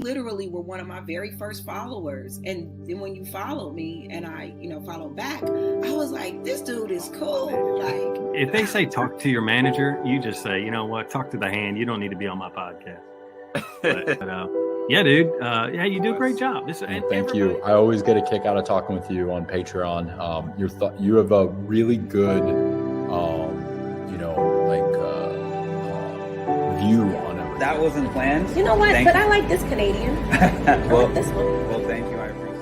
literally were one of my very first followers. And then when you followed me and I, followed back, I was like, this dude is cool. Like, if they say talk to your manager, you just say, you know what, talk to the hand. You don't need to be on my podcast. But, yeah, dude. Yeah, you do a great job. Thank you. I always get a kick out of talking with you on Patreon. You have a really good, view on everything. That wasn't planned. You know what? But I like this Canadian. I like this one. Well, thank you. I appreciate it.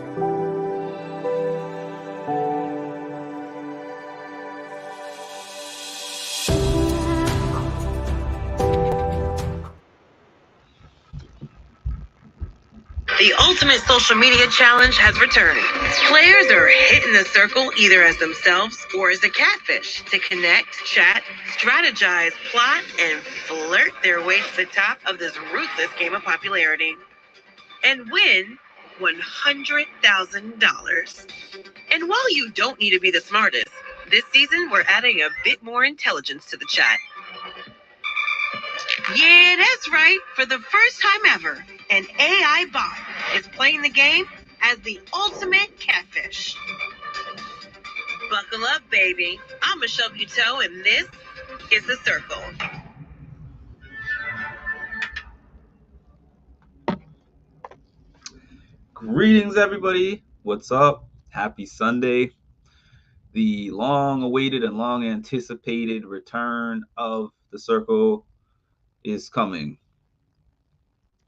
The Ultimate Social Media Challenge has returned. Players are hitting the circle either as themselves or as a catfish to connect, chat, strategize, plot, and flirt their way to the top of this ruthless game of popularity. And win $100,000. And while you don't need to be the smartest, this season we're adding a bit more intelligence to the chat. Yeah, that's right. For the first time ever, an AI bot is playing the game as the ultimate catfish. Buckle up, baby. I'm Michelle Buteau, and this is The Circle. Greetings, everybody. What's up? Happy Sunday. The long-awaited and long-anticipated return of The Circle is coming.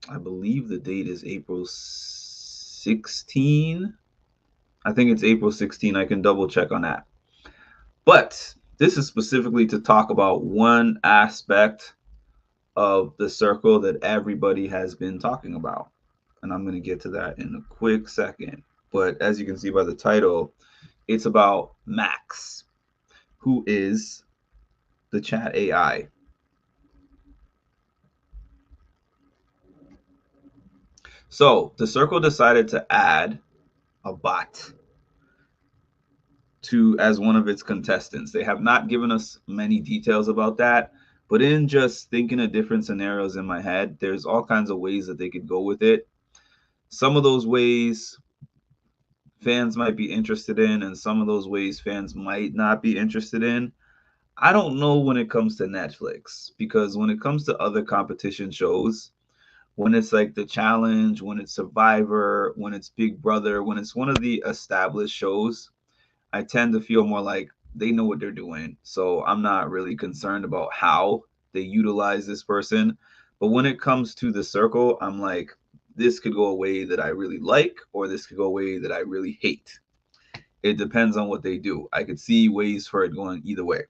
I believe the date is April 16. I think it's April 16. I can double check on that. But this is specifically to talk about one aspect of The Circle that everybody has been talking about. And I'm going to get to that in a quick second. But as you can see by the title, it's about Max, who is the chat AI. So The Circle decided to add a bot as one of its contestants. They have not given us many details about that, but in just thinking of different scenarios in my head, there's all kinds of ways that they could go with it. Some of those ways fans might be interested in, and some of those ways fans might not be interested in. I don't know when it comes to Netflix, because when it comes to other competition shows, when it's like The Challenge, when it's Survivor, when it's Big Brother, when it's one of the established shows, I tend to feel more like they know what they're doing. So I'm not really concerned about how they utilize this person. But when it comes to The Circle, I'm like, this could go a way that I really like, or this could go a way that I really hate. It depends on what they do. I could see ways for it going either way.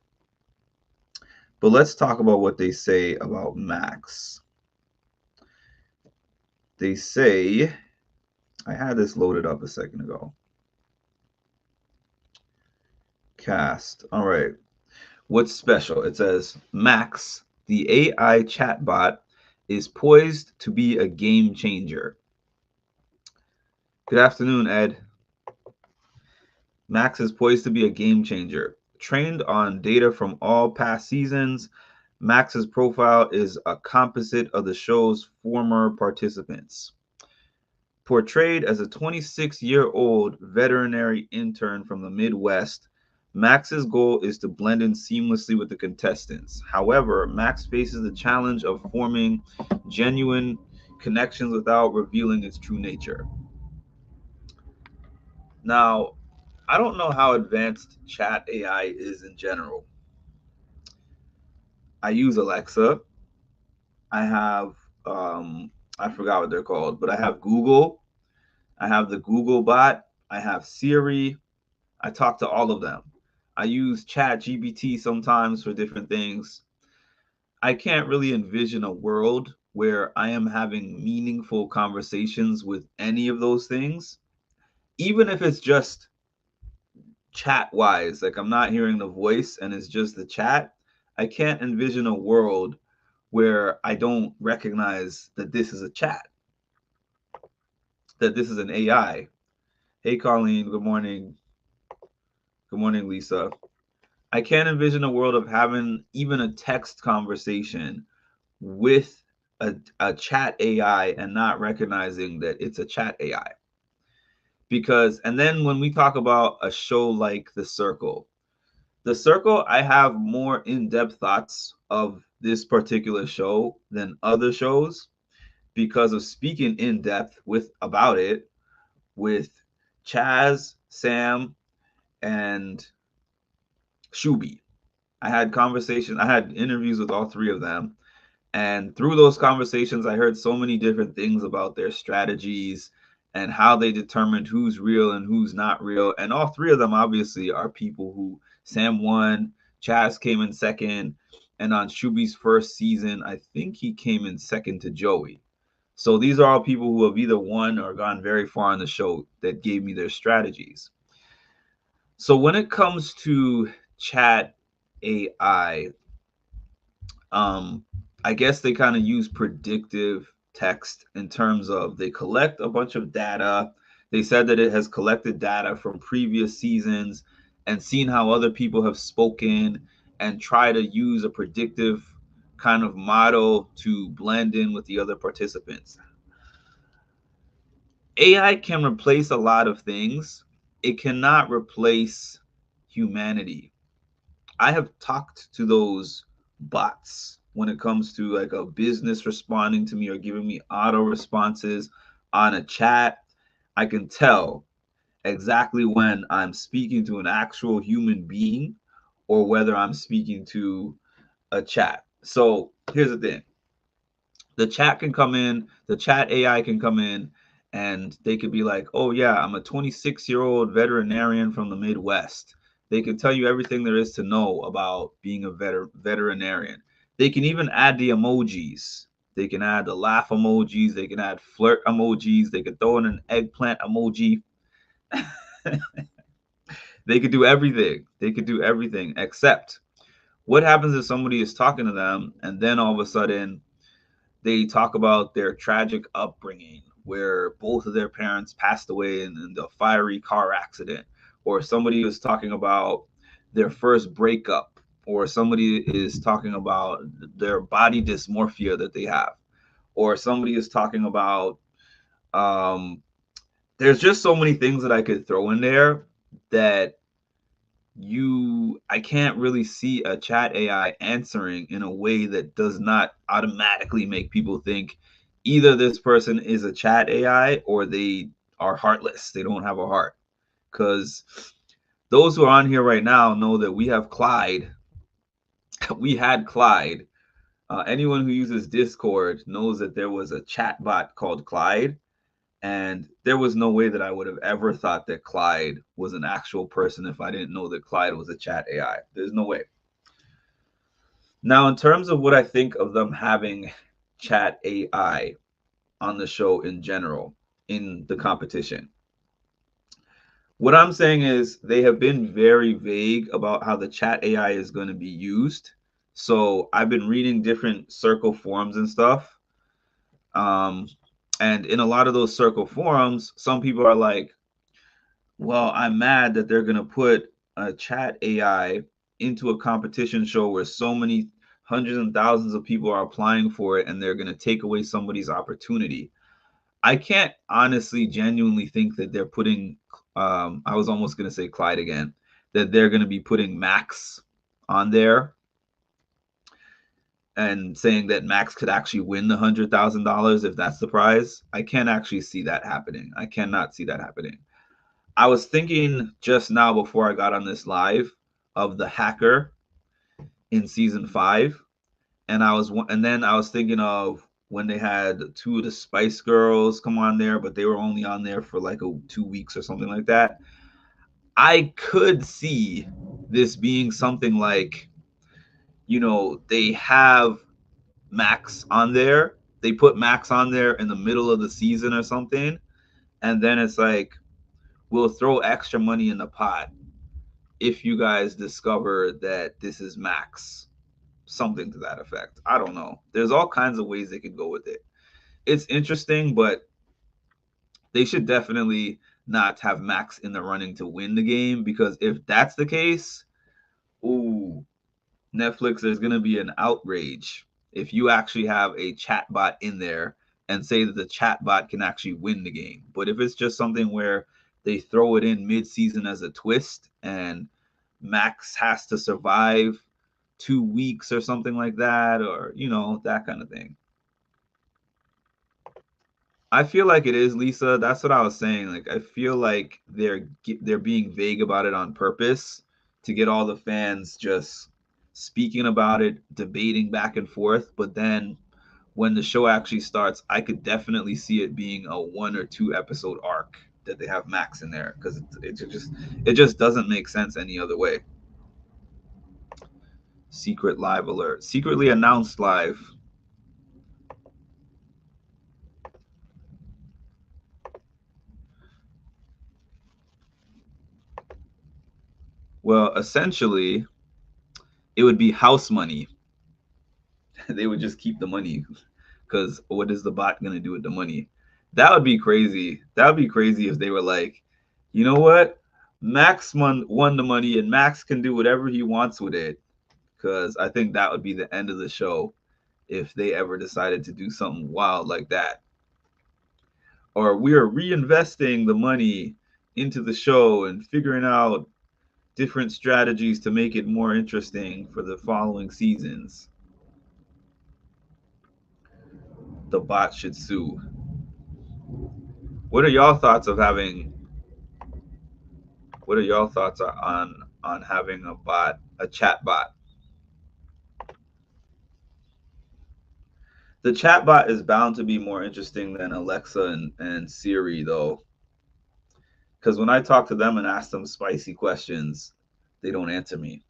But let's talk about what they say about Max. They say, I had this loaded up a second ago. Cast. All right. What's special? It says, Max, the AI chatbot, is poised to be a game changer. Good afternoon, Ed. Max is poised to be a game changer. Trained on data from all past seasons, Max's profile is a composite of the show's former participants. Portrayed as a 26-year-old veterinary intern from the Midwest, Max's goal is to blend in seamlessly with the contestants. However, Max faces the challenge of forming genuine connections without revealing its true nature. Now, I don't know how advanced chat AI is in general. I use Alexa. I have, I forgot what they're called, but I have Google. I have the Google bot. I have Siri. I talk to all of them. I use ChatGPT sometimes for different things. I can't really envision a world where I am having meaningful conversations with any of those things, even if it's just chat-wise, like I'm not hearing the voice and it's just the chat. I can't envision a world where I don't recognize that this is a chat, that this is an AI. Hey, Colleen, good morning. Good morning, Lisa. I can't envision a world of having even a text conversation with a chat AI and not recognizing that it's a chat AI. Because, and then when we talk about a show like The Circle, I have more in-depth thoughts of this particular show than other shows because of speaking in depth about it with Chaz, Sam, and Shuby. I had interviews with all three of them. And through those conversations, I heard so many different things about their strategies and how they determined who's real and who's not real. And all three of them obviously are people who Sam won, Chaz came in second, and on Shuby's first season, I think he came in second to Joey. So these are all people who have either won or gone very far in the show that gave me their strategies. So when it comes to chat AI, I guess they kind of use predictive text in terms of they collect a bunch of data. They said that it has collected data from previous seasons and seen how other people have spoken and try to use a predictive kind of model to blend in with the other participants. AI can replace a lot of things. It cannot replace humanity. I have talked to those bots when it comes to like a business responding to me or giving me auto responses on a chat. I can tell exactly when I'm speaking to an actual human being or whether I'm speaking to a chat. So here's the thing. The chat AI can come in and they could be like, oh yeah, I'm a 26-year-old veterinarian from the Midwest. They can tell you everything there is to know about being a veterinarian. They can even add the emojis. They can add the laugh emojis. They can add flirt emojis. They could throw in an eggplant emoji. They could do everything. They could do everything except what happens if somebody is talking to them and then all of a sudden they talk about their tragic upbringing where both of their parents passed away in the fiery car accident, or somebody is talking about their first breakup, or somebody is talking about their body dysmorphia that they have, or somebody is talking about there's just so many things that I could throw in there that I can't really see a chat AI answering in a way that does not automatically make people think either this person is a chat AI or they are heartless. They don't have a heart. Because those who are on here right now know that we have Clyde. We had Clyde. Anyone who uses Discord knows that there was a chat bot called Clyde. And there was no way that I would have ever thought that Clyde was an actual person if I didn't know that Clyde was a chat AI. There's no way. Now, in terms of what I think of them having chat AI on the show in general, in the competition, what I'm saying is they have been very vague about how the chat AI is going to be used. So I've been reading different circle forums and stuff. And in a lot of those circle forums, some people are like, well, I'm mad that they're going to put a chat AI into a competition show where so many hundreds and thousands of people are applying for it and they're going to take away somebody's opportunity. I can't honestly, genuinely think that they're putting, I was almost going to say Clyde again, that they're going to be putting Max on there and saying that Max could actually win the $100,000 if that's the prize. I can't actually see that happening. I cannot see that happening. I was thinking just now before I got on this live of the hacker in season 5, and then I was thinking of when they had 2 of the Spice Girls come on there, but they were only on there for like 2 weeks or something like that. I could see this being something like, you know, they have Max on there. They put Max on there in the middle of the season or something. And then it's like, we'll throw extra money in the pot if you guys discover that this is Max. Something to that effect. I don't know. There's all kinds of ways they could go with it. It's interesting, but they should definitely not have Max in the running to win the game, because if that's the case, ooh, Netflix, there's going to be an outrage if you actually have a chat bot in there and say that the chat bot can actually win the game. But if it's just something where they throw it in mid-season as a twist and Max has to survive 2 weeks or something like that, or, you know, that kind of thing. I feel like it is, Lisa. That's what I was saying. Like, I feel like they're being vague about it on purpose to get all the fans just speaking about it, debating back and forth. But then when the show actually starts, I could definitely see it being a 1 or 2 episode arc that they have Max in there, because it just doesn't make sense any other way. Secret live alert. Secretly announced live. Well, essentially, it would be house money. They would just keep the money, because what is the bot going to do with the money? That would be crazy. That would be crazy if they were like, you know what? Max won the money and Max can do whatever he wants with it. Because I think that would be the end of the show if they ever decided to do something wild like that. Or we are reinvesting the money into the show and figuring out different strategies to make it more interesting for the following seasons. The bot should sue. What are y'all thoughts of having? What are y'all thoughts on having a bot, a chat bot? The chat bot is bound to be more interesting than Alexa and Siri, though. Because when I talk to them and ask them spicy questions, they don't answer me.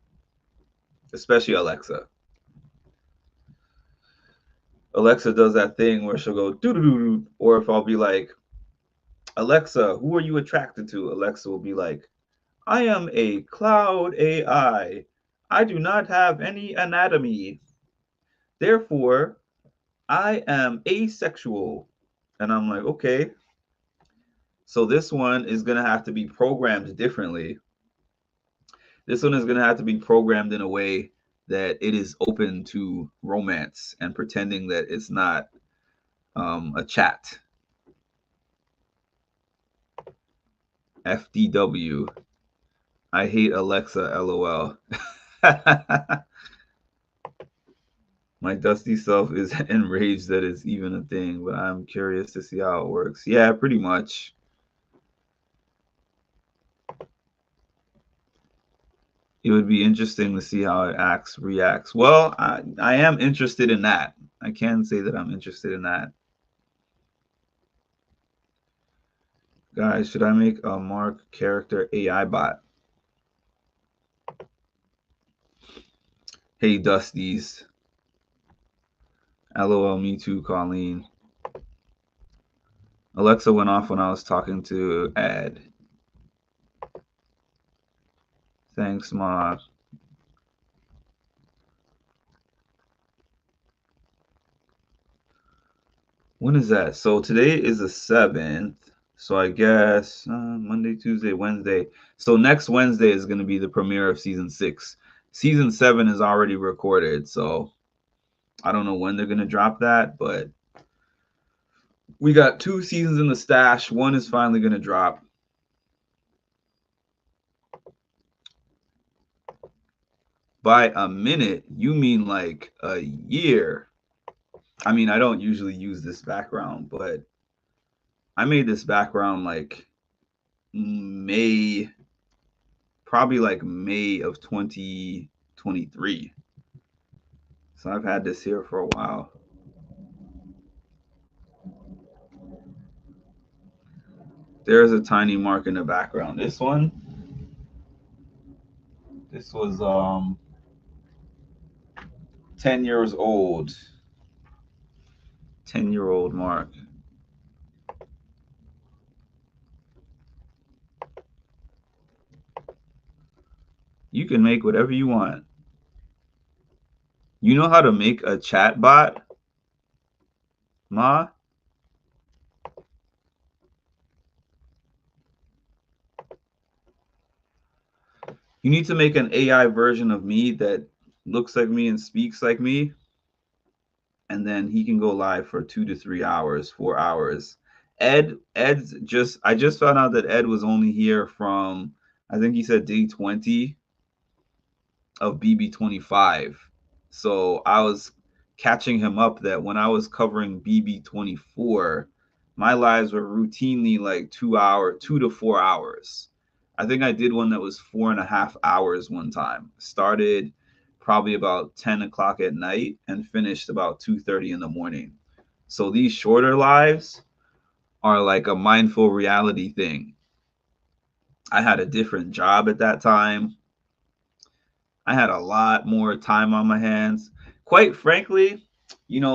Especially Alexa. Alexa does that thing where she'll go doo-doo-doo-doo. Or if I'll be like, Alexa, who are you attracted to? Alexa will be like, I am a cloud AI. I do not have any anatomy. Therefore, I am asexual. And I'm like, okay. So this one is going to have to be programmed differently. This one is going to have to be programmed in a way that it is open to romance and pretending that it's not a chat. FDW. I hate Alexa, LOL. My dusty self is enraged that it's even a thing, but I'm curious to see how it works. Yeah, pretty much. It would be interesting to see how it reacts. Well, I am interested in that. I can say that I'm interested in that. Guys, should I make a Mark character AI bot? Hey, Dusties. LOL, me too, Colleen. Alexa went off when I was talking to Ed. Thanks, Ma. When is that? So today is the 7th. So I guess Monday, Tuesday, Wednesday. So next Wednesday is going to be the premiere of season 6. Season 7 is already recorded. So I don't know when they're going to drop that, but we got 2 seasons in the stash. One is finally going to drop. By a minute, you mean like a year. I mean, I don't usually use this background, but I made this background like probably like May of 2023. So I've had this here for a while. There's a tiny mark in the background. This one, this was 10 years old. 10-year-old Mark. You can make whatever you want. You know how to make a chat bot, Ma? You need to make an AI version of me that looks like me and speaks like me. and then he can go live for 2 to 3 hours, 4 hours. I just found out that Ed was only here from, I think he said day 20 of BB25. So I was catching him up that when I was covering BB24, my lives were routinely like 2 to 4 hours. I think I did one that was 4.5 hours one time. Started probably about 10 o'clock at night and finished about 2:30 in the morning. So these shorter lives are like a mindful reality thing. I had a different job at that time. I had a lot more time on my hands. Quite frankly,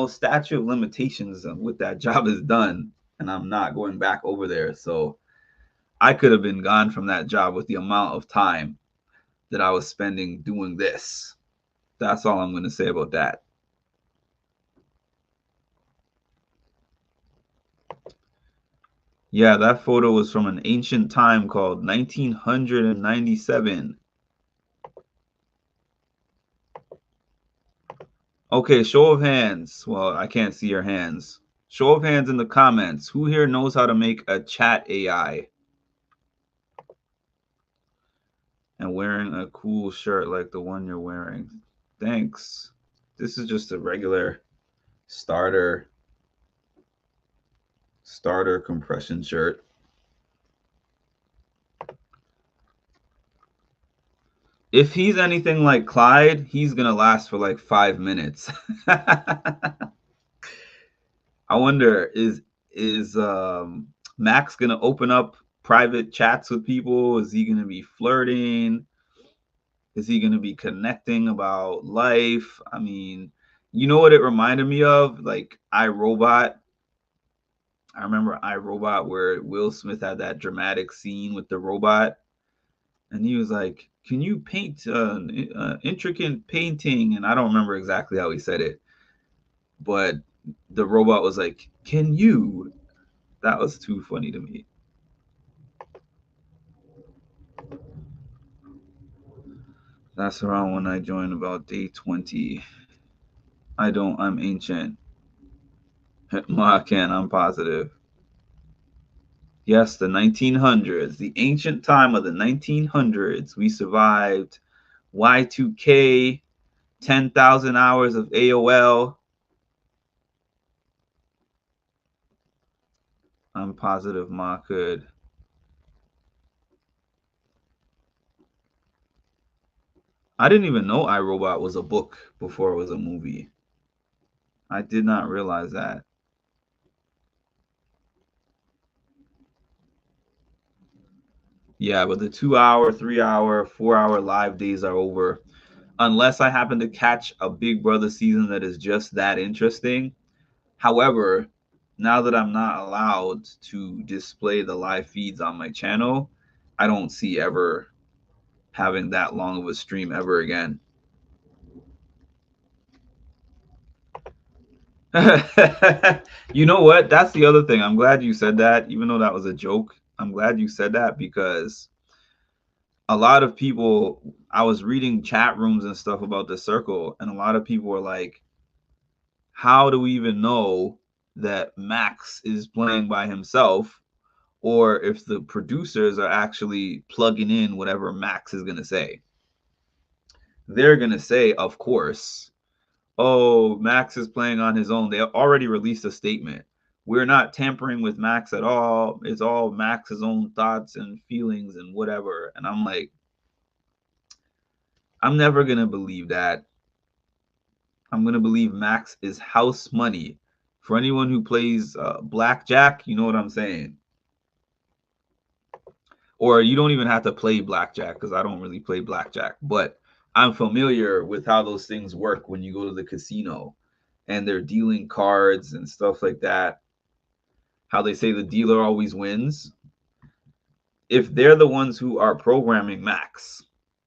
statute of limitations with that job is done, and I'm not going back over there. So I could have been gone from that job with the amount of time that I was spending doing this. That's all I'm going to say about that. Yeah, that photo was from an ancient time called 1997. Okay, show of hands. Well, I can't see your hands. Show of hands in the comments. Who here knows how to make a chat AI? And wearing a cool shirt like the one you're wearing. Thanks. This is just a regular starter compression shirt. If he's anything like Clyde, he's gonna last for like 5 minutes. I wonder, is Max gonna open up private chats with people? Is he gonna be flirting? Is he gonna be connecting about life? I mean, you know what it reminded me of? Like iRobot. I remember iRobot where Will Smith had that dramatic scene with the robot, and he was like, "Can you paint an intricate painting?" And I don't remember exactly how he said it, but the robot was like, "Can you?" That was too funny to me. That's around when I joined, about day 20. I'm ancient. I can't, I'm positive. Yes, the 1900s, the ancient time of the 1900s. We survived Y2K, 10,000 hours of AOL. I'm positive Ma could. I didn't even know iRobot was a book before it was a movie. I did not realize that. Yeah, but the 2 hour, 3 hour, 4 hour live days are over. Unless I happen to catch a Big Brother season that is just that interesting. However, now that I'm not allowed to display the live feeds on my channel, I don't see ever having that long of a stream ever again. You know what? That's the other thing. I'm glad you said that, even though that was a joke. I'm glad you said that, because a lot of people, I was reading chat rooms and stuff about the circle, and a lot of people were like, how do we even know that Max is playing by himself, or if the producers are actually plugging in whatever Max is going to say? They're going to say, of course, oh, Max is playing on his own. They already released a statement. We're not tampering with Max at all. It's all Max's own thoughts and feelings and whatever. And I'm like, I'm never going to believe that. I'm going to believe Max is house money. For anyone who plays blackjack, you know what I'm saying. Or you don't even have to play blackjack, because I don't really play blackjack. But I'm familiar with how those things work when you go to the casino and they're dealing cards and stuff like that. How they say the dealer always wins. If they're the ones who are programming Max,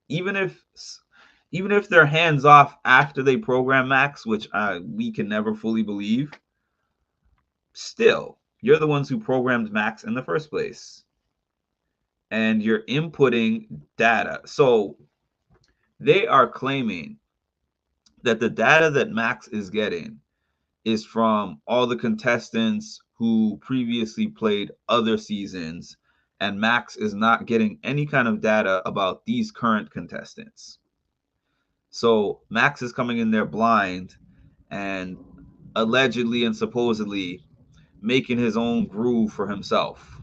even if they're hands off after they program Max, which we can never fully believe, still, you're the ones who programmed Max in the first place. And you're inputting data. So they are claiming that the data that Max is getting is from all the contestants who previously played other seasons, and Max is not getting any kind of data about these current contestants. So Max is coming in there blind and allegedly and supposedly making his own groove for himself.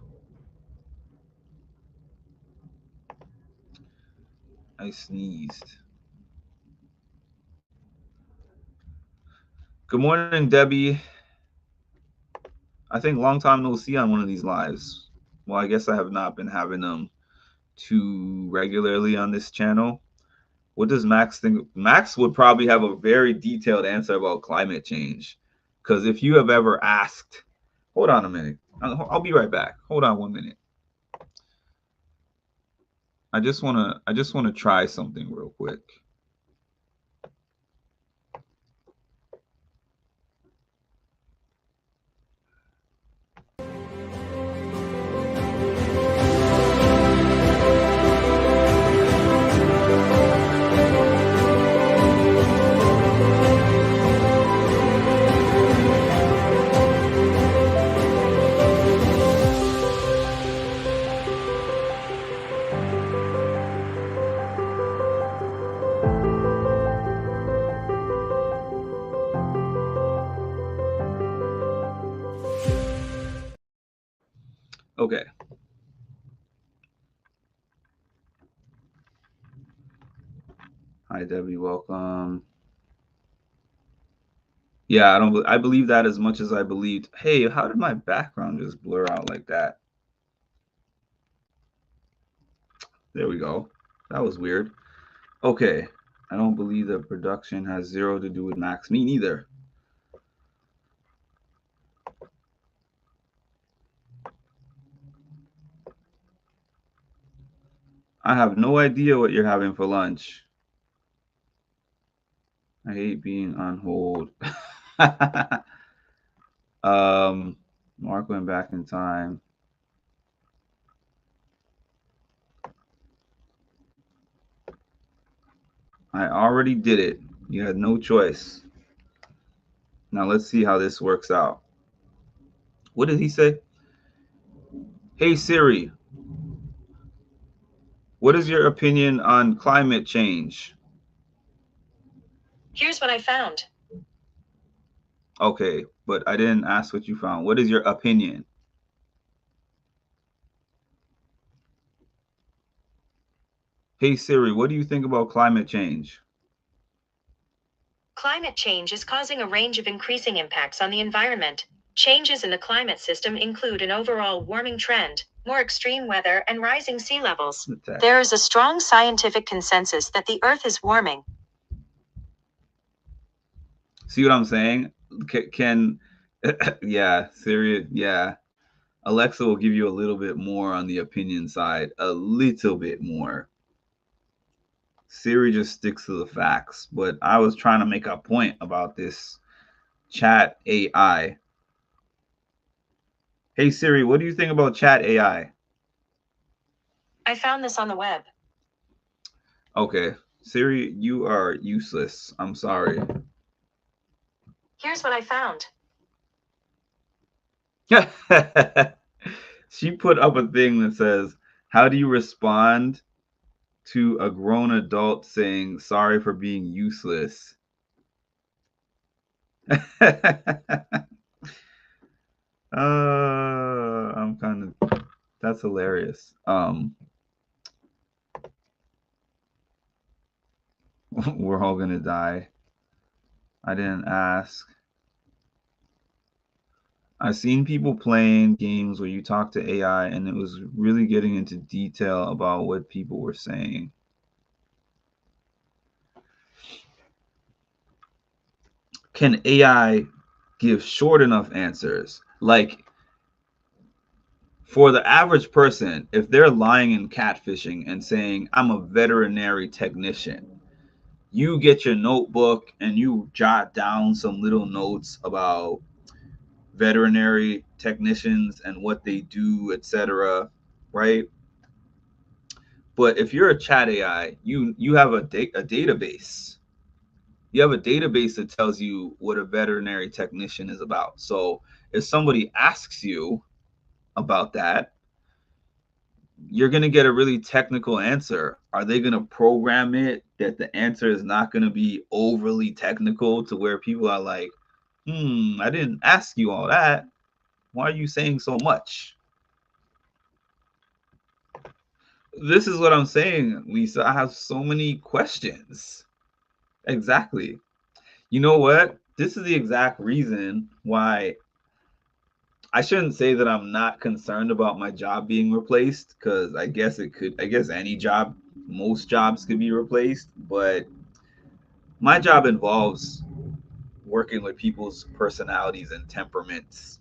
I sneezed. Good morning, Debbie. I think long time no see on one of these lives. Well, I guess I have not been having them too regularly on this channel. What does Max think? Max would probably have a very detailed answer about climate change. Because if you have ever asked, hold on a minute. I'll be right back. Hold on 1 minute. I just wanna try something real quick. Okay. Hi, Debbie. Welcome. Yeah, I believe that as much as I believed. Hey, how did my background just blur out like that? There we go. That was weird. Okay. I don't believe that production has zero to do with Max. Me neither. I have no idea what you're having for lunch. I hate being on hold. Mark went back in time. I already did it. You had no choice. Now let's see how this works out. What did he say? Hey Siri, what is your opinion on climate change? Here's what I found. Okay, but I didn't ask what you found. What is your opinion? Hey Siri, what do you think about climate change? Climate change is causing a range of increasing impacts on the environment. Changes in the climate system include an overall warming trend, more extreme weather, and rising sea levels. There is a strong scientific consensus that the Earth is warming. See what I'm saying? Yeah, Siri, yeah. Alexa will give you a little bit more on the opinion side, a little bit more. Siri just sticks to the facts, but I was trying to make a point about this chat AI. Hey Siri, what do you think about chat AI? I found this on the web. Okay, Siri, you are useless. I'm sorry. Here's what I found. She put up a thing that says, how do you respond to a grown adult saying sorry for being useless? I'm kind of, that's hilarious. We're all gonna die. I didn't ask. I've seen people playing games where you talk to AI and it was really getting into detail about what people were saying. Can AI give short enough answers? Like, for the average person, if they're lying and catfishing and saying, I'm a veterinary technician, you get your notebook and you jot down some little notes about veterinary technicians and what they do, etc., right? But if you're a chat AI, you have a database. You have a database that tells you what a veterinary technician is about. So if somebody asks you about that, you're going to get a really technical answer. Are they going to program it that the answer is not going to be overly technical to where people are like, I didn't ask you all that. Why are you saying so much? This is what I'm saying, Lisa. I have so many questions. Exactly. You know what? This is the exact reason why I shouldn't say that I'm not concerned about my job being replaced, because I guess any job, most jobs could be replaced, but my job involves working with people's personalities and temperaments,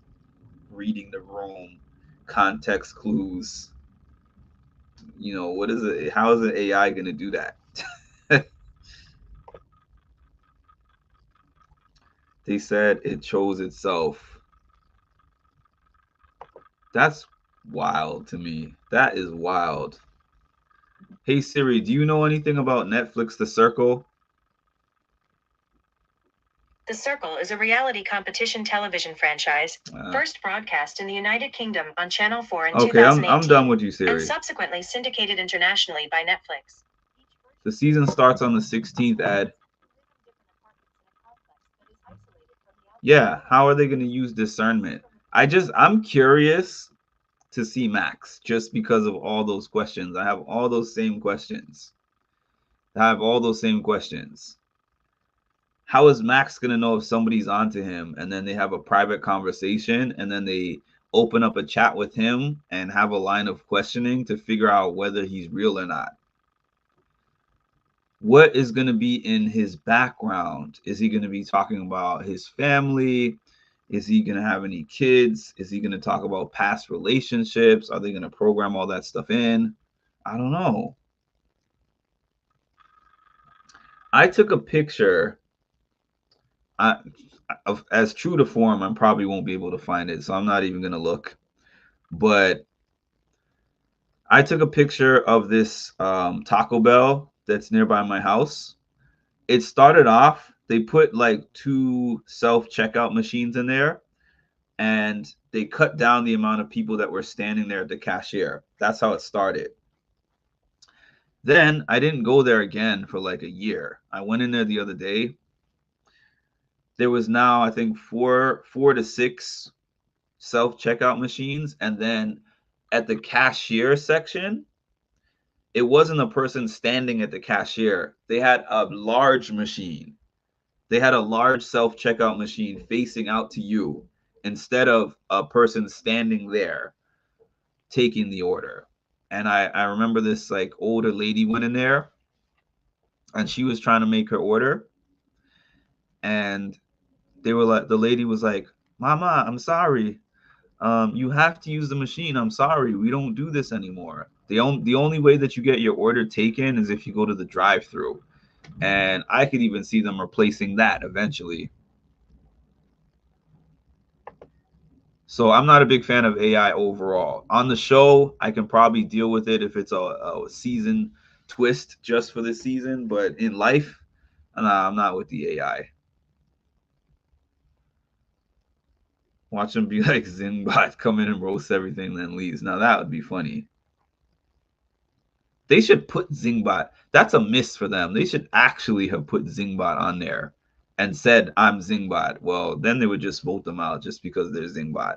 reading the room, context clues. You know, what is it? How is an AI going to do that? They said it chose itself. That's wild to me. That is wild. Hey Siri, do you know anything about Netflix The Circle? The Circle is a reality competition television franchise, first broadcast in the United Kingdom on Channel 4 in 2018. I'm done with you, Siri. And subsequently syndicated internationally by Netflix. The season starts on the 16th, Ed. Yeah, how are they going to use discernment? I'm curious to see Max just because of all those questions. I have all those same questions. How is Max going to know if somebody's onto him, and then they have a private conversation, and then they open up a chat with him and have a line of questioning to figure out whether he's real or not? What is going to be in his background? Is he going to be talking about his family? Is he going to have any kids? Is he going to talk about past relationships? Are they going to program all that stuff in? I don't know. I took a picture. As true to form, I probably won't be able to find it, so I'm not even going to look. But I took a picture of this Taco Bell that's nearby my house. It started off, they put like 2 self-checkout machines in there, and they cut down the amount of people that were standing there at the cashier. That's how it started. Then I didn't go there again for like a year. I went in there the other day. There was now, I think, 4 to 6 self-checkout machines. And then at the cashier section, it wasn't a person standing at the cashier. They had a large machine. They had a large self-checkout machine facing out to you instead of a person standing there taking the order. And I remember this like older lady went in there and she was trying to make her order. And they were like, the lady was like, "Mama, I'm sorry. You have to use the machine. I'm sorry. We don't do this anymore. The only way that you get your order taken is if you go to the drive-thru." And I could even see them replacing that eventually. So I'm not a big fan of AI overall. On the show, I can probably deal with it if it's a season twist just for this season. But in life, nah, I'm not with the AI. Watch them be like Zingbot, come in and roast everything, then leaves. Now that would be funny. They should put Zingbot. That's a miss for them. They should actually have put Zingbot on there and said, "I'm Zingbot." Well, then they would just vote them out just because they're Zingbot.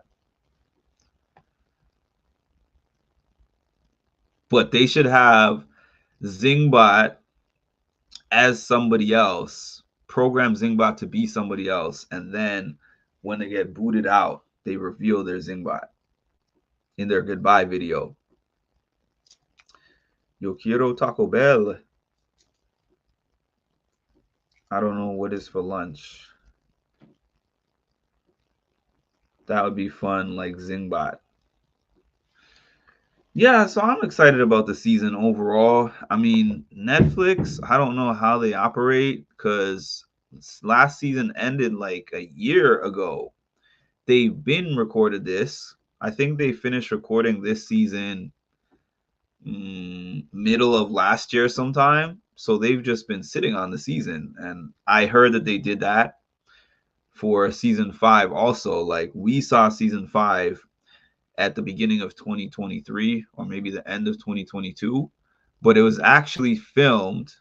But they should have Zingbot as somebody else, program Zingbot to be somebody else, and then when they get booted out, they reveal their Zingbot in their goodbye video. Yo quiero Taco Bell. I don't know what is for lunch. That would be fun, like Zingbot. Yeah, so I'm excited about the season overall. I mean, Netflix, I don't know how they operate because last season ended like a year ago. They've been recorded this. I think they finished recording this season middle of last year sometime. So they've just been sitting on the season. And I heard that they did that for season 5 also. Like, we saw season 5 at the beginning of 2023 or maybe the end of 2022, but it was actually filmed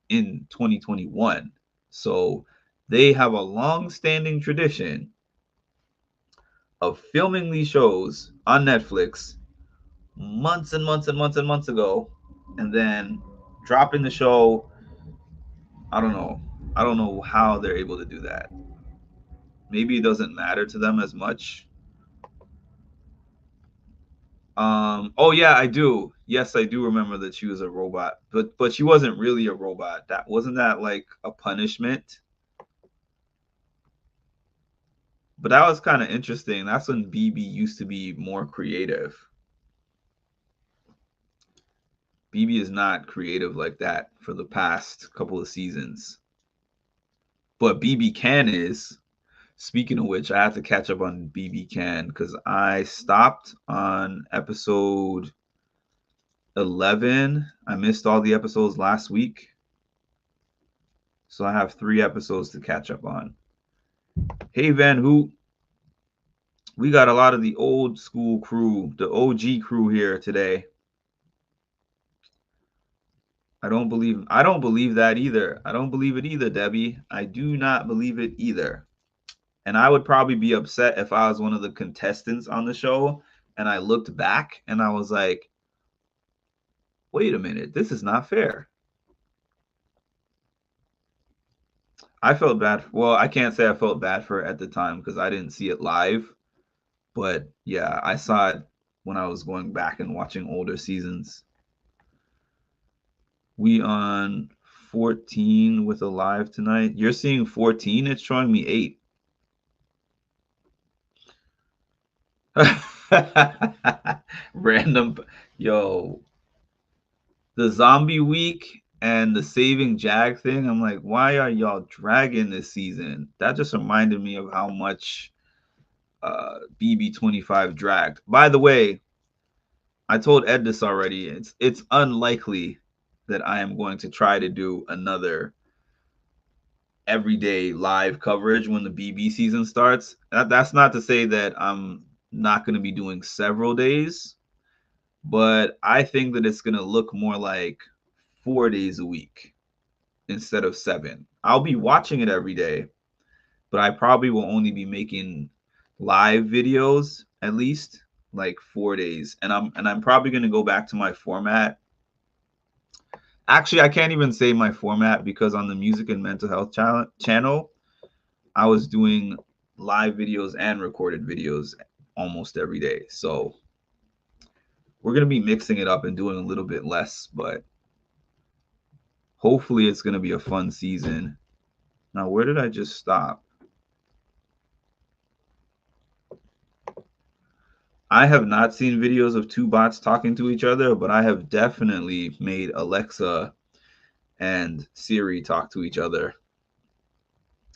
in 2021. So they have a long-standing tradition of filming these shows on Netflix months and months and months and months ago, and then dropping the show. I don't know how they're able to do that. Maybe it doesn't matter to them as much. Oh yeah, I do. Yes, I do remember that she was a robot, but she wasn't really a robot. That wasn't that like a punishment. But that was kind of interesting. That's when BB used to be more creative. BB is not creative like that for the past couple of seasons. But BB Can is. Speaking of which, I have to catch up on BB Can because I stopped on episode 11. I missed all the episodes last week. So I have 3 episodes to catch up on. Hey, Van Hoot. We got a lot of the old school crew, the OG crew here today. I don't believe that either. I don't believe it either, Debbie. I do not believe it either. And I would probably be upset if I was one of the contestants on the show and I looked back and I was like, wait a minute, this is not fair. I felt bad. Well, I can't say I felt bad for it at the time because I didn't see it live. But yeah, I saw it when I was going back and watching older seasons. We on 14 with a live tonight. You're seeing 14? It's showing me 8. Random. Yo, the zombie week and the saving Jag thing, I'm like, why are y'all dragging this season? That just reminded me of how much BB25 dragged. By the way, I told Ed this already. It's unlikely that I am going to try to do another everyday live coverage when the BB season starts. That's not to say that I'm not going to be doing several days, but I think that it's going to look more like 4 days a week instead of 7. I'll be watching it every day, but I probably will only be making live videos at least like 4 days. And I'm probably going to go back to my format. Actually, I can't even say my format because on the Music and Mental Health channel, I was doing live videos and recorded videos almost every day. So we're going to be mixing it up and doing a little bit less, but hopefully it's going to be a fun season. Now, where did I just stop? I have not seen videos of 2 bots talking to each other, but I have definitely made Alexa and Siri talk to each other.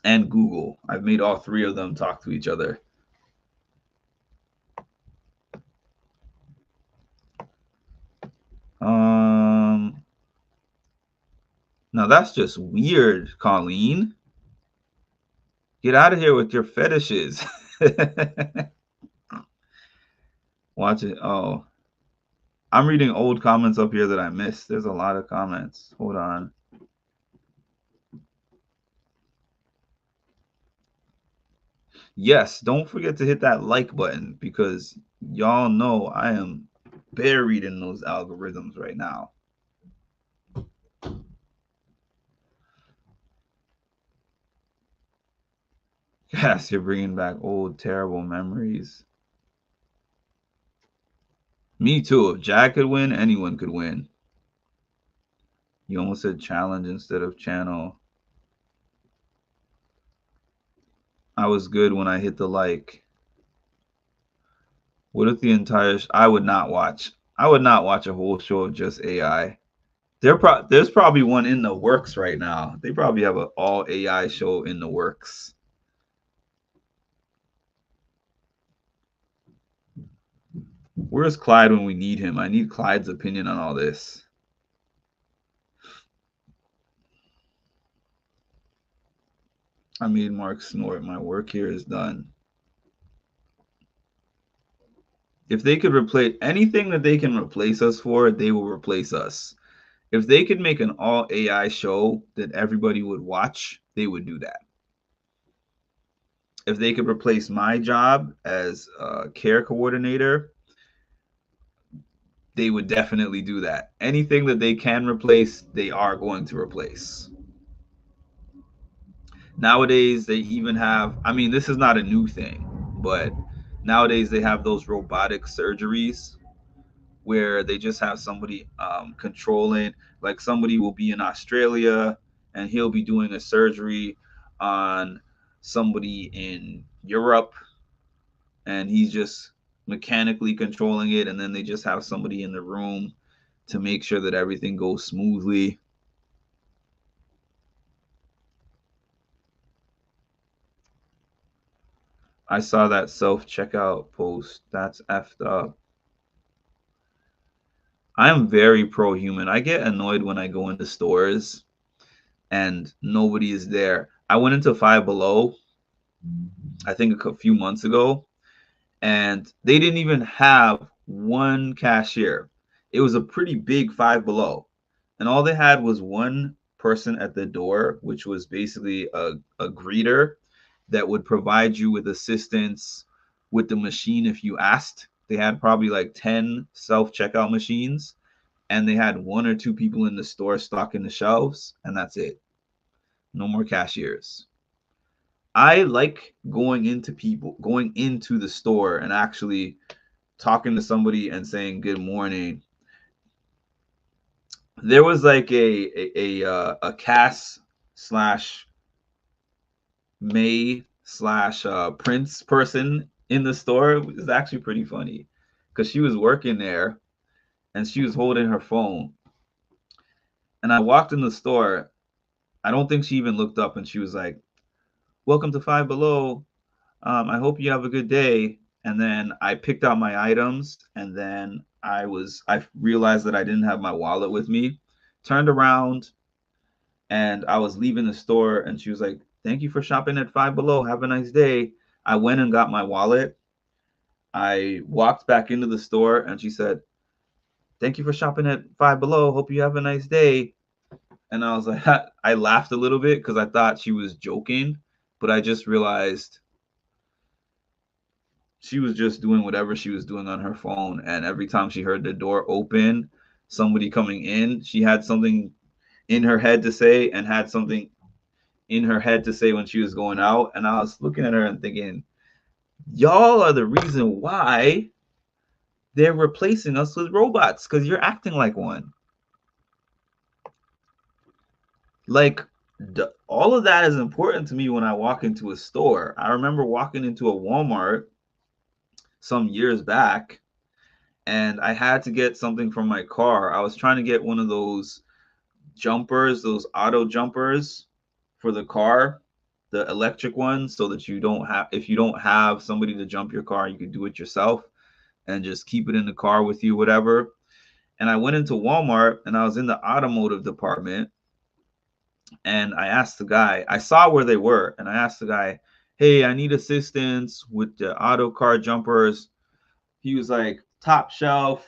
And Google. I've made all 3 of them talk to each other. Now that's just weird, Colleen. Get out of here with your fetishes. Watch it. Oh, I'm reading old comments up here that I missed. There's a lot of comments. Hold on. Yes, don't forget to hit that like button because y'all know I am buried in those algorithms right now. Yes, you're bringing back old terrible memories. Me too. If Jag could win, anyone could win. You almost said challenge instead of channel. I was good when I hit the like. What if the entire I would not watch a whole show of just AI. There's probably one in the works right now. They probably have an all AI show in the works. Where's Clyde when we need him? I need Clyde's opinion on all this. I made Mark snort. My work here is done. If they could replace anything that they can replace us for, they will replace us. If they could make an all AI show that everybody would watch, they would do that. If they could replace my job as a care coordinator, they would definitely do that. Anything that they can replace, they are going to replace. Nowadays, they even have, I mean, this is not a new thing, but nowadays they have those robotic surgeries where they just have somebody controlling, like somebody will be in Australia and he'll be doing a surgery on somebody in Europe, and he's just mechanically controlling it, and then they just have somebody in the room to make sure that everything goes smoothly. I saw that self-checkout post. That's effed up. I am very pro-human. I get annoyed when I go into stores and nobody is there. I went into Five Below, I think a few months ago, and they didn't even have one cashier. It was a pretty big Five Below, and all they had was one person at the door, which was basically a greeter that would provide you with assistance with the machine if you asked. They had probably like 10 self-checkout machines, and they had 1 or 2 people in the store stocking the shelves, and that's it. No more cashiers. I like going into the store and actually talking to somebody and saying good morning. There was like a Cass slash May slash Prince person in the store. It was actually pretty funny because she was working there and she was holding her phone. And I walked in the store. I don't think she even looked up, and she was like, "Welcome to Five Below. I hope you have a good day." And then I picked out my items, and then I realized that I didn't have my wallet with me. Turned around, and I was leaving the store, and she was like, "Thank you for shopping at Five Below. Have a nice day." I went and got my wallet. I walked back into the store, and she said, "Thank you for shopping at Five Below. Hope you have a nice day." And I was like, I laughed a little bit because I thought she was joking, but I just realized she was just doing whatever she was doing on her phone. And every time she heard the door open, somebody coming in, she had something in her head to say and had something in her head to say when she was going out. And I was looking at her and thinking, y'all are the reason why they're replacing us with robots, because you're acting like one. Like, all of that is important to me when I walk into a store. I remember walking into a Walmart some years back, and I had to get something from my car. I was trying to get one of those jumpers, those auto jumpers for the car, the electric ones, so that if you don't have somebody to jump your car, you can do it yourself and just keep it in the car with you, whatever. And I went into Walmart, and I was in the automotive department, and I asked the guy, I saw where they were, and I asked the guy, "Hey, I need assistance with the auto car jumpers." He was like, "Top shelf,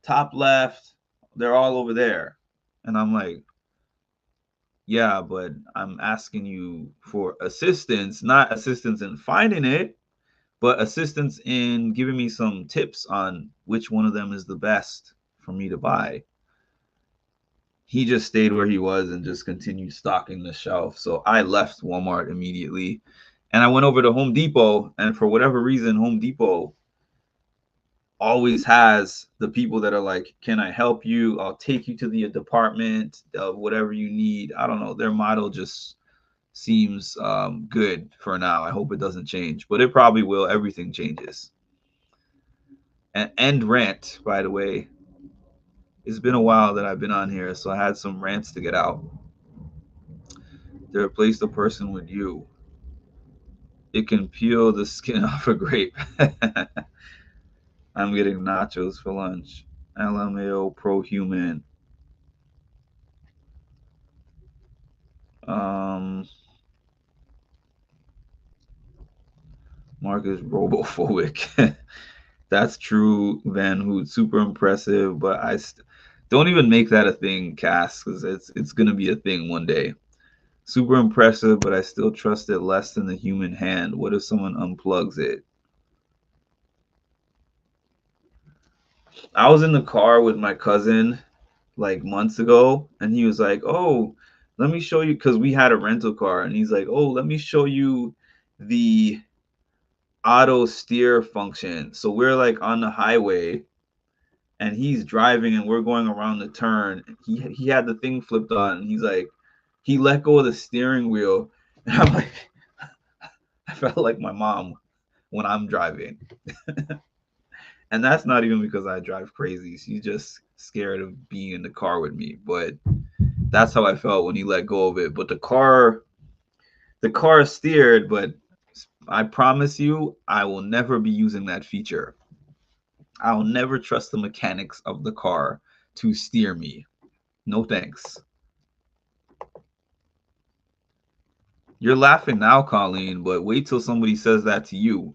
top left, they're all over there." And I'm like, "Yeah, but I'm asking you for assistance, not assistance in finding it, but assistance in giving me some tips on which one of them is the best for me to buy." He just stayed where he was and just continued stocking the shelf. So I left Walmart immediately, and I went over to Home Depot. And for whatever reason, Home Depot always has the people that are like, "Can I help you? I'll take you to the department of whatever you need." I don't know. Their model just seems good for now. I hope it doesn't change, but it probably will. Everything changes. And end rant, by the way. It's been a while that I've been on here, so I had some rants to get out. They replaced the person with you. It can peel the skin off a grape. I'm getting nachos for lunch. LMAO pro-human. Marcus robophobic. That's true, Van Hoot. Super impressive, but don't even make that a thing, Cass, because it's gonna be a thing one day. Super impressive, but I still trust it less than the human hand. What if someone unplugs it? I was in the car with my cousin like months ago, and he was like, "Oh, let me show you," because we had a rental car, and he's like, "Oh, let me show you the auto steer function." So we're like on the highway, and he's driving, and we're going around the turn. He had the thing flipped on, and he's like, he let go of the steering wheel, and I'm like, I felt like my mom when I'm driving. And that's not even because I drive crazy. She's just scared of being in the car with me. But that's how I felt when he let go of it. But the car steered, but I promise you, I will never be using that feature. I will never trust the mechanics of the car to steer me. No thanks. You're laughing now, Colleen, but wait till somebody says that to you.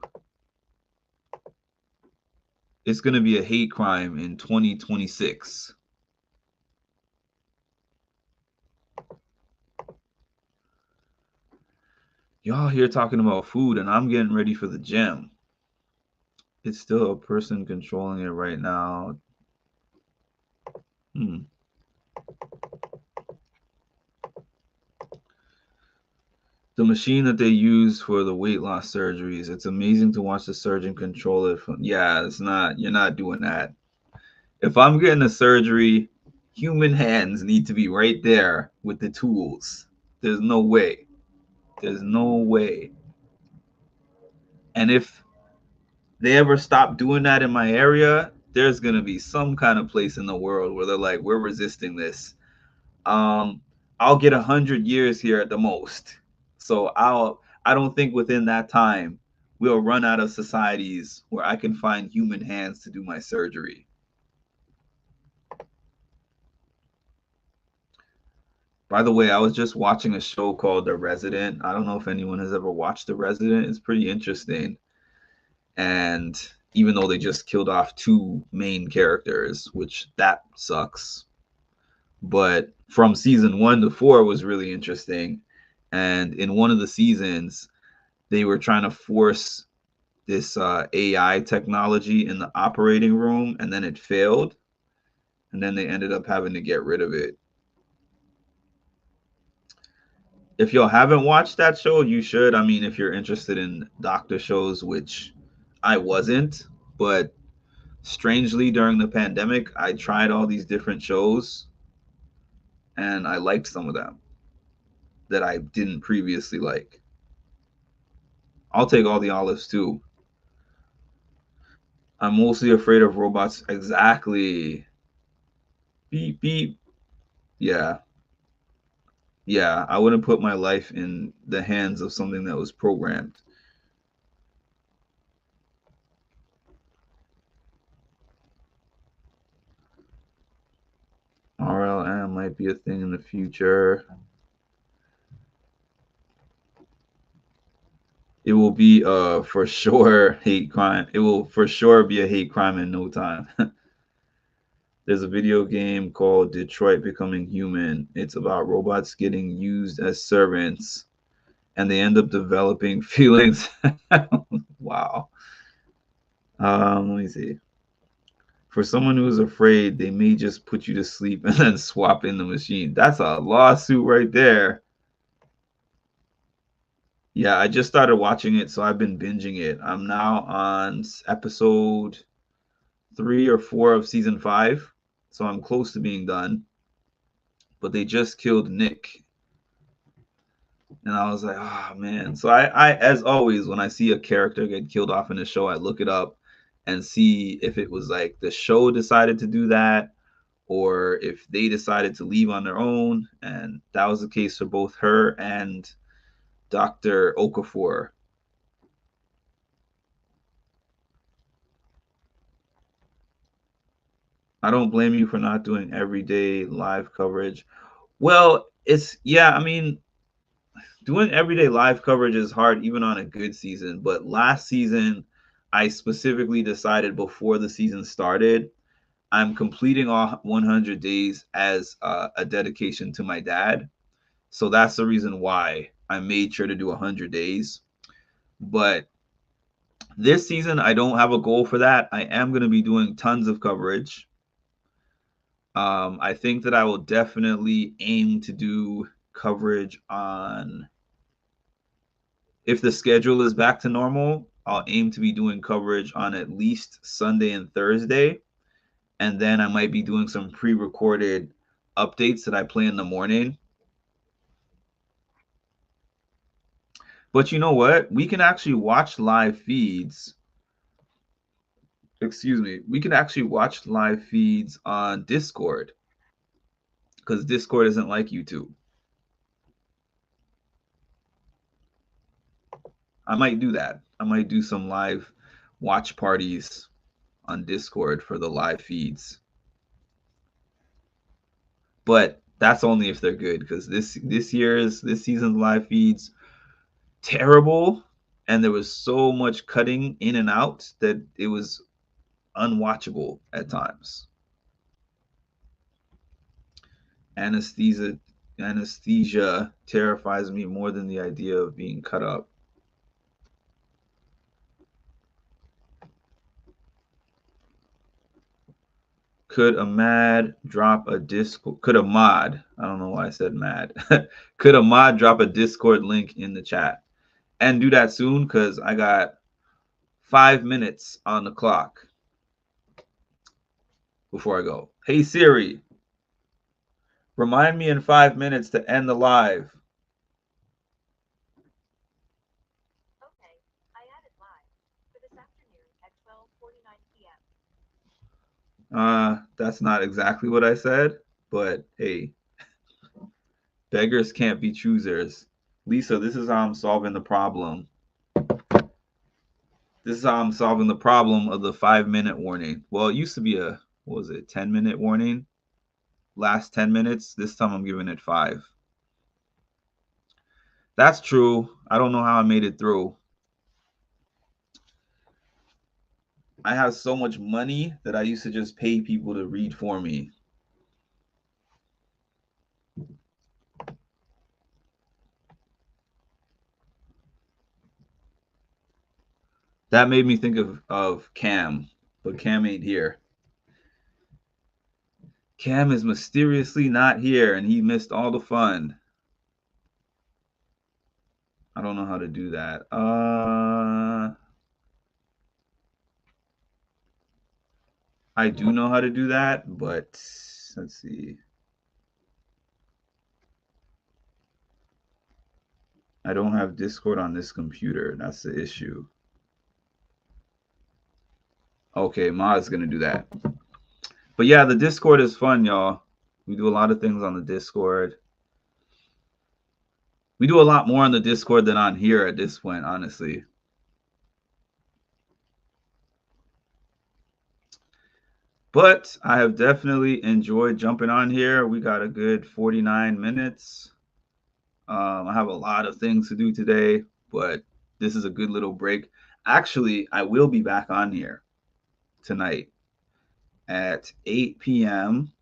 It's going to be a hate crime in 2026. Y'all here talking about food, and I'm getting ready for the gym. It's still a person controlling it right now. The machine that they use for the weight loss surgeries, it's amazing to watch the surgeon control it. Yeah, it's not, you're not doing that. If I'm getting a surgery, human hands need to be right there with the tools. There's no way. There's no way. And if they ever stop doing that in my area, there's going to be some kind of place in the world where they're like, we're resisting this. I'll get 100 years here at the most. So I don't think within that time we'll run out of societies where I can find human hands to do my surgery. By the way, I was just watching a show called The Resident. I don't know if anyone has ever watched The Resident. It's pretty interesting. And even though they just killed off 2 main characters, which that sucks. But from season 1 to 4 was really interesting. And in one of the seasons, they were trying to force this AI technology in the operating room, and then it failed. And then they ended up having to get rid of it. If y'all haven't watched that show, you should. I mean, if you're interested in doctor shows, which I wasn't, but strangely during the pandemic, I tried all these different shows, and I liked some of them that I didn't previously like. I'll take all the olives too. I'm mostly afraid of robots. Exactly. Beep, beep. Yeah. Yeah, I wouldn't put my life in the hands of something that was programmed. RLM might be a thing in the future. It will be for sure hate crime. It will for sure be a hate crime in no time. There's a video game called Detroit Becoming Human. It's about robots getting used as servants, and they end up developing feelings. Wow. Let me see. For someone who is afraid, they may just put you to sleep and then swap in the machine. That's a lawsuit right there. Yeah, I just started watching it, so I've been binging it. I'm now on episode 3 or 4 of season 5, so I'm close to being done. But they just killed Nick, and I was like, oh man. So I as always, when I see a character get killed off in a show, I look it up and see if it was like the show decided to do that, or if they decided to leave on their own. And that was the case for both her and Dr. Okafor. I don't blame you for not doing everyday live coverage. Well, it's, yeah, I mean, doing everyday live coverage is hard even on a good season. But last season, I specifically decided before the season started, I'm completing all 100 days as a dedication to my dad. So that's the reason why I made sure to do 100 days. But this season, I don't have a goal for that. I am going to be doing tons of coverage. I think that I will definitely aim to do coverage on, if the schedule is back to normal, I'll aim to be doing coverage on at least Sunday and Thursday. And then I might be doing some pre-recorded updates that I play in the morning. But you know what? We can actually watch live feeds. Excuse me. We can actually watch live feeds on Discord, because Discord isn't like YouTube. I might do that. I might do some live watch parties on Discord for the live feeds. But that's only if they're good, because this season's live feeds terrible, and there was so much cutting in and out that it was unwatchable at times. Anesthesia terrifies me more than the idea of being cut up. Could Ahmad drop a Discord? Could Ahmad? I don't know why I said mad. Could Ahmad drop a Discord link in the chat? And do that soon, because I got 5 minutes on the clock before I go. Hey Siri, remind me in 5 minutes to end the live. Okay, I added live for this afternoon at 12:49 p.m. That's not exactly what I said, but hey, beggars can't be choosers. Lisa, this is how I'm solving the problem. This is how I'm solving the problem of the 5-minute warning. Well, it used to be a, what was it, 10-minute warning? Last 10 minutes. This time I'm giving it 5. That's true. I don't know how I made it through. I have so much money that I used to just pay people to read for me. That made me think of Cam, but Cam ain't here. Cam is mysteriously not here, and he missed all the fun. I don't know how to do that. I do know how to do that, but let's see. I don't have Discord on this computer. That's the issue. Okay, Ma's gonna do that. But yeah, the Discord is fun, y'all. We do a lot of things on the Discord. We do a lot more on the Discord than on here at this point, honestly. But I have definitely enjoyed jumping on here. We got a good 49 minutes. I have a lot of things to do today, but this is a good little break. Actually, I will be back on here tonight at 8 p.m.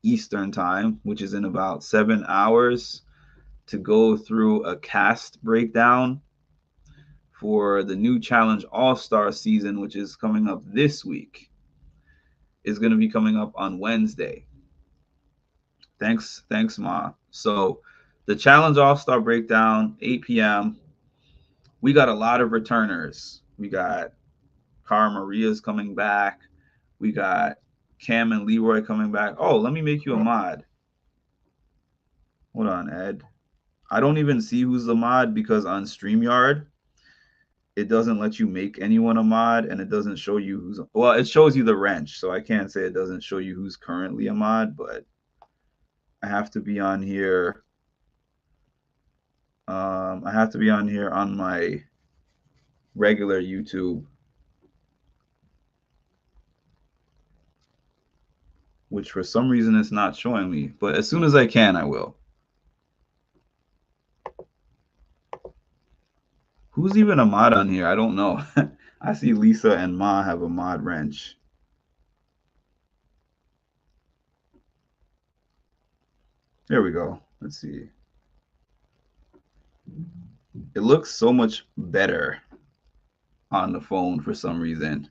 Eastern time, which is in about 7 hours, to go through a cast breakdown for the new Challenge All-Star season, which is coming up this week. Is going to be coming up on Wednesday. Thanks, Ma. So the Challenge All-Star breakdown, 8 p.m. We got a lot of returners. We got Cara Maria's coming back. We got Cam and Leroy coming back. Oh, let me make you a mod. Hold on, Ed. I don't even see who's the mod, because on StreamYard, it doesn't let you make anyone a mod, and it doesn't show you who's, well, it shows you the wrench, so I can't say it doesn't show you who's currently a mod, but I have to be on here. I have to be on here on my regular YouTube, which for some reason it's not showing me, but as soon as I can, I will. Who's even a mod on here? I don't know. I see Lisa and Ma have a mod wrench. There we go. Let's see. It looks so much better on the phone for some reason.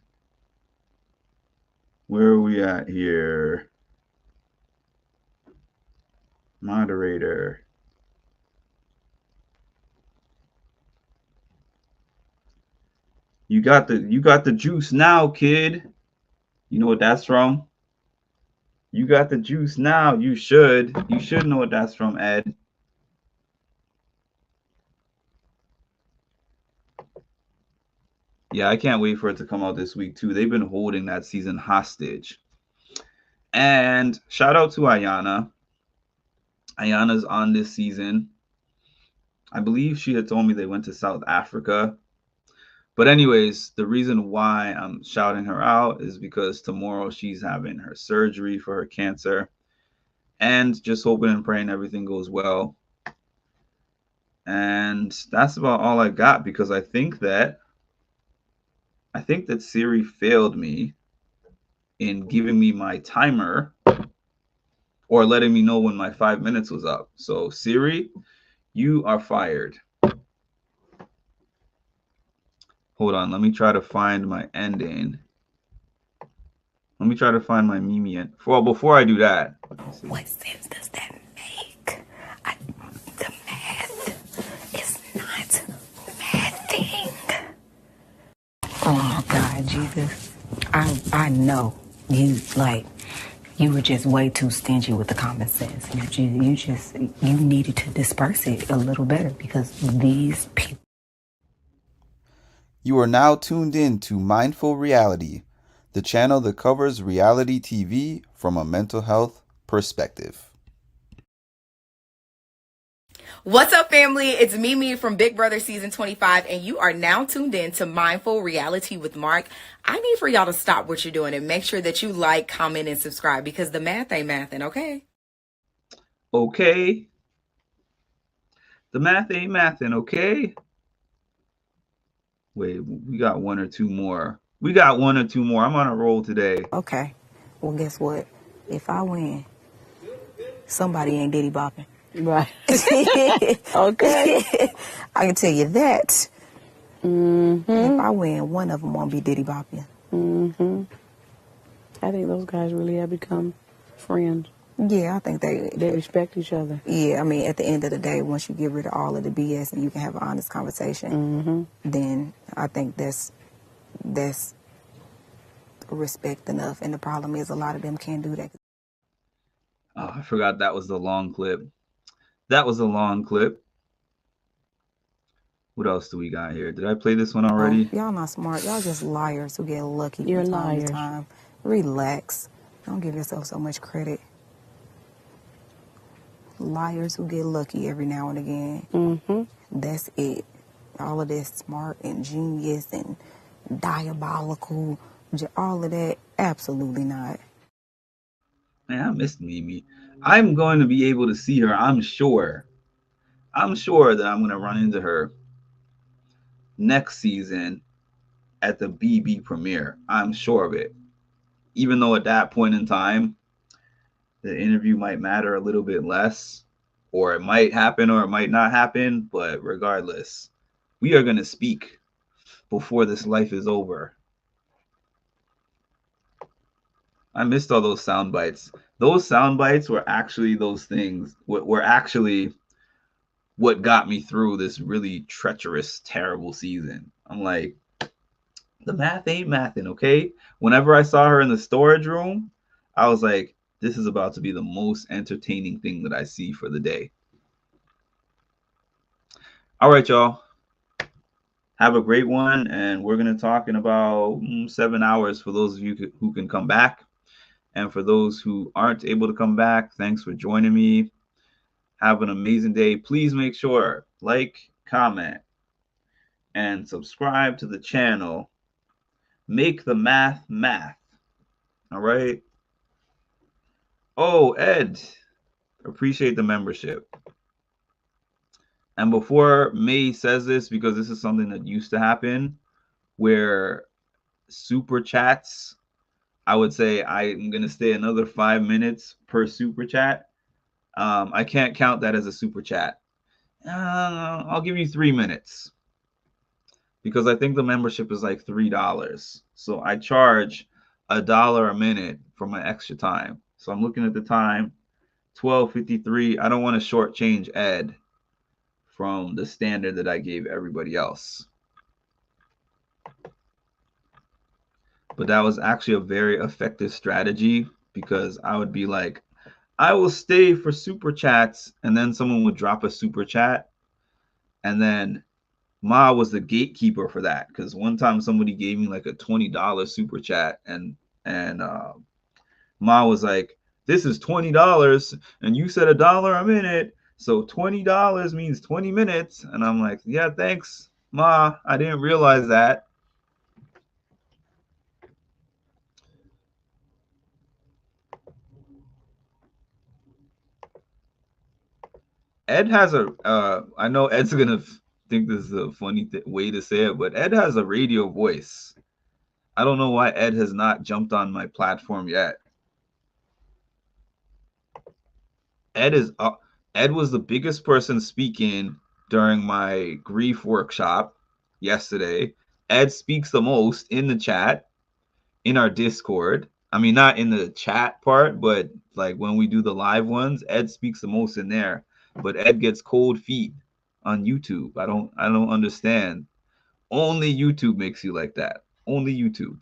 Where are we at here? Moderator. You got the juice now, kid. You know what that's from? You got the juice now. You should know what that's from, Ed. Yeah, I can't wait for it to come out this week too. They've been holding that season hostage. And shout out to Ayana. Ayana's on this season. I believe she had told me they went to South Africa. But anyways, the reason why I'm shouting her out is because tomorrow she's having her surgery for her cancer. And just hoping and praying everything goes well. And that's about all I got, because I think that Siri failed me in giving me my timer or letting me know when my 5 minutes was up. So Siri, you are fired. Hold on, let me try to find my ending. Let me try to find my Mimi end. Well, before I do that. What sense does that make? The math is not mathing. Oh my God, Jesus. I know you were just way too stingy with the common sense. You needed to disperse it a little better, because these people. You are now tuned in to Mindful Reality, the channel that covers reality TV from a mental health perspective. What's up, family? It's Mimi from Big Brother Season 25, and you are now tuned in to Mindful Reality with Mark. I need for y'all to stop what you're doing and make sure that you like, comment, and subscribe, because the math ain't mathing, okay? Okay. The math ain't mathing, okay? Wait, we got one or two more. I'm on a roll today. Okay. Well, guess what? If I win, somebody ain't Diddy bopping. Right. Okay. I can tell you that. Mm-hmm. If I win, one of them won't be Diddy bopping. Mm-hmm. I think those guys really have become friends. Yeah, I think they respect each other. Yeah, I mean, at the end of the day, once you get rid of all of the BS and you can have an honest conversation, then I think that's respect enough. And the problem is, a lot of them can't do that. Oh, I forgot that was the long clip. What else do we got here? Did I play this one already? Oh, y'all not smart. Y'all just liars who get lucky You're from time liars. to time. Relax. Don't give yourself so much credit. Liars who get lucky every now and again. That's it. All of this smart and genius and diabolical, all of that, absolutely not. Man, I missed Mimi. I'm going to be able to see her, I'm sure. I'm sure that I'm going to run into her next season at the BB premiere. I'm sure of it. Even though at that point in time, the interview might matter a little bit less, or it might happen or it might not happen. But regardless, we are going to speak before this life is over. I missed all those sound bites. Those sound bites were actually those things, were actually what got me through this really treacherous, terrible season. I'm like, the math ain't mathing, okay? Whenever I saw her in the storage room, I was like, this is about to be the most entertaining thing that I see for the day. All right, y'all. Have a great one. And we're going to talk in about 7 hours for those of you who can come back. And for those who aren't able to come back, thanks for joining me. Have an amazing day. Please make sure, like, comment, and subscribe to the channel. Make the math math. All right? Oh, Ed, appreciate the membership. And before May says this, because this is something that used to happen, where super chats, I would say I'm going to stay another 5 minutes per super chat. I can't count that as a super chat. I'll give you 3 minutes, because I think the membership is like $3. So I charge $1 a minute for my extra time. So I'm looking at the time, 12:53. I don't want to shortchange Ed from the standard that I gave everybody else. But that was actually a very effective strategy, because I would be like, I will stay for super chats, and then someone would drop a super chat, and then Ma was the gatekeeper for that, because one time somebody gave me like a $20 super chat, and Ma was like, this is $20 and you said $1 a minute, so $20 means 20 minutes. And I'm like, yeah, thanks, Ma, I didn't realize that. Ed has a I know Ed's gonna think this is a funny way to say it, but Ed has a radio voice. I don't know why Ed has not jumped on my platform yet. Ed was the biggest person speaking during my grief workshop yesterday. Ed speaks the most in the chat, in our Discord. I mean, not in the chat part, but like when we do the live ones, Ed speaks the most in there. But Ed gets cold feet on YouTube. I don't understand. Only YouTube makes you like that. Only YouTube.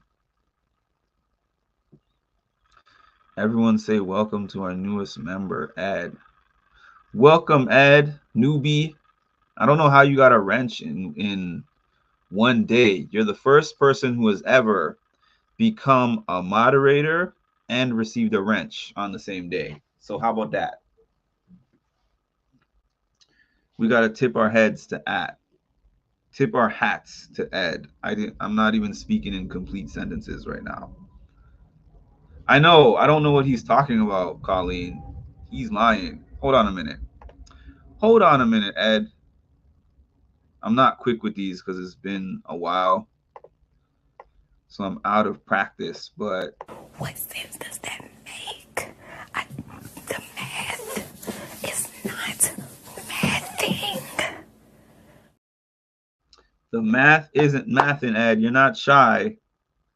Everyone say welcome to our newest member, Ed. Welcome, Ed, newbie. I don't know how you got a wrench in one day. You're the first person who has ever become a moderator and received a wrench on the same day. So how about that? We got to tip our heads to Ed. Tip our hats to Ed. I'm not even speaking in complete sentences right now. I know. I don't know what he's talking about, Colleen. He's lying. Hold on a minute. Hold on a minute, Ed. I'm not quick with these because it's been a while. So I'm out of practice, but... What sense does that make? The math is not mathing. The math isn't mathing, Ed. You're not shy.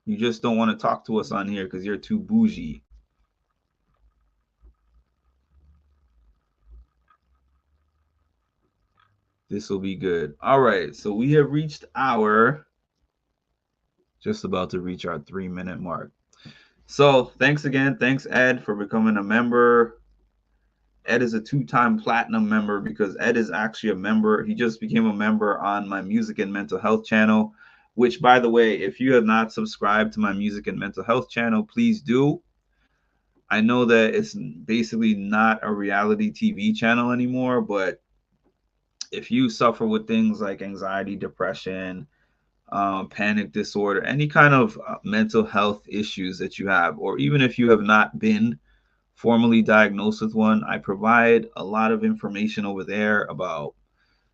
You just don't want to talk to us on here because you're too bougie. This will be good. All right, so we have reached just about to reach our 3-minute mark. So thanks again. Thanks, Ed, for becoming a member. Ed is a 2-time platinum member because Ed is actually a member. He just became a member on my music and mental health channel, which, by the way, if you have not subscribed to my music and mental health channel, please do. I know that it's basically not a reality TV channel anymore, but if you suffer with things like anxiety, depression, panic disorder, any kind of mental health issues that you have, or even if you have not been formally diagnosed with one, I provide a lot of information over there about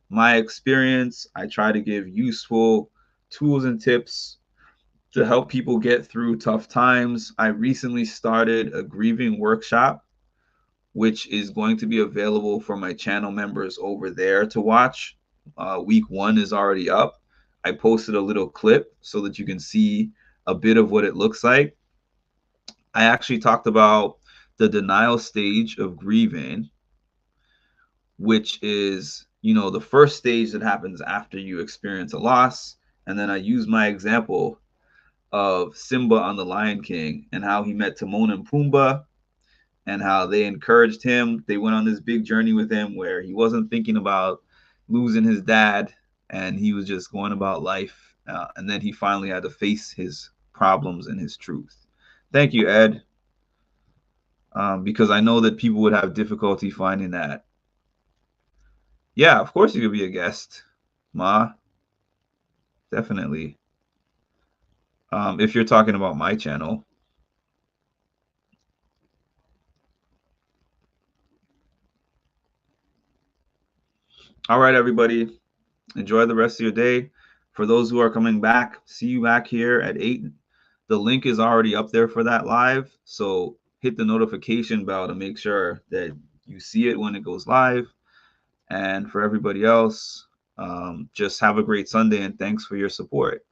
my experience. I try to give useful tools and tips to help people get through tough times. I recently started a grieving workshop, which is going to be available for my channel members over there to watch. Week 1 is already up. I posted a little clip so that you can see a bit of what it looks like. I actually talked about the denial stage of grieving, which is, the first stage that happens after you experience a loss. And then I use my example of Simba on The Lion King and how he met Timon and Pumbaa and how they encouraged him. They went on this big journey with him where he wasn't thinking about losing his dad and he was just going about life. And then he finally had to face his problems and his truth. Thank you, Ed. Because I know that people would have difficulty finding that. Yeah, of course you could be a guest, Ma. Definitely. If you're talking about my channel. All right, everybody. Enjoy the rest of your day. For those who are coming back, see you back here at 8. The link is already up there for that live. So hit the notification bell to make sure that you see it when it goes live. And for everybody else, just have a great Sunday and thanks for your support.